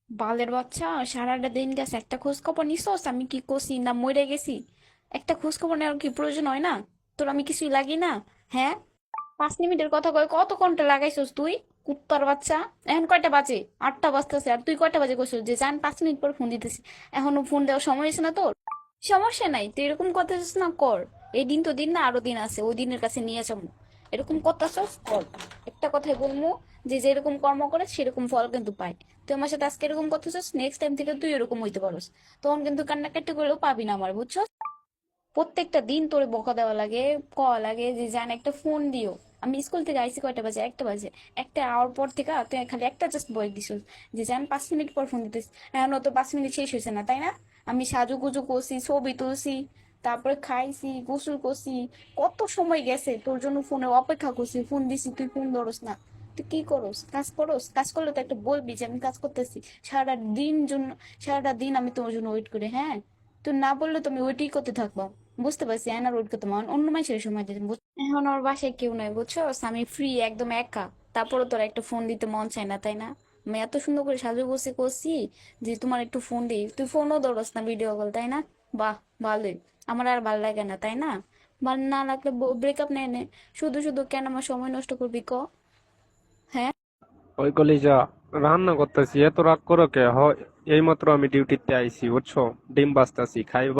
বালের বাচ্চা, সারাটা দিন গেছে, একটা খোঁজ খবর নিছস আমি কি করছি না মরে গেছি? একটা খোঁজ খবর নেওয়ার কি প্রয়োজন হয় না? তোর আমি কিছুই লাগি না? হ্যাঁ, 5 মিনিটের কথা কয় কত ঘন্টা লাগাইছস তুই? কুত্তার বাচ্চা। এখন কয়টা বাজে? 8টা বাজতেছে, আর তুই কয়টা বাজে কইছস যে যান 5 মিনিট পর ফোন দিতেছি? এখনো ফোন দেওয়ার সময় হয়েছে না তোর? সমস্যা নাই, তুই এরকম করতেছিস না কর। এই দিন তো দিন না, আরো দিন আছে, ওই দিনের কাছে নিয়ে যাবো। এরকম করতেছিস কর। একটা কথাই বলবো, যে যেরকম কর্ম করে সেরকম ফল কিন্তু পায়। তুই আমার সাথে আজকে এরকম করতেছিস, নেক্সট টাইম থেকে তুই এরকম হইতে পারস। তখন কিন্তু কান্নাকাটি করলেও পাবি না আমার, বুঝছো? প্রত্যেকটা দিন তোরে বকা দেওয়া লাগে, কওয়া লাগে যে জান একটা ফোন দিও। আমি স্কুল থেকে আইসি কয়টা বাজে? 1টা বাজে। একটা আওয়ার পর থেকে তুই খালি একটা জাস্ট বই দিস যে জান 5 মিনিট পর ফোন দিতেস। এখনো তো 5 মিনিট শেষ হয়েছে না, তাই না? আমি সাজুগুজু করছি, ছবি তুলছি, তারপরে খাইছি, গোসল করছি, কত সময় গেছে তোর জন্য ফোনে অপেক্ষা করছি, ফোন দিছি, তুই ফোন ধরস না। তুই কি করস? কাজ করস? কাজ করলে তো একটা বলবি যে আমি কাজ করতেছি। সারাটা দিন জন্য, সারাটা দিন আমি তোমার জন্য ওয়েট করি, হ্যাঁ? তুই না বললে তো আমি ওইটাই করতে থাকবো। বুঝতে পারছি, এনার ওয়েট করতে আমার অন্য মানুষের সময় দিতে এখন ওর বাসায় কেউ নাই, বুঝছো? আমি ফ্রি একদম একা। তারপরে তোর একটা ফোন দিতে মন চায় না, তাই না? আমি এত সুন্দর করে সাজু গুছি করছি যে তোমার একটু ফোন দিই, তুই ফোনও ধরস না, ভিডিও কল, তাই না? বাহ, ভালোই। আমার আর ভাল লাগে না, তাই না? ভাল না লাগলে ব্রেকআপ নেয় নে। শুধু শুধু কেন আমার সময় নষ্ট করবি ক? হ্যাঁ। ওই কলিজা, রান্না করতেছি, এত রাগ করো কে? হয় এইমাত্র আমি ডিউটিতে আইছি, বুঝছো? ডিম বাজতাছি, খাই।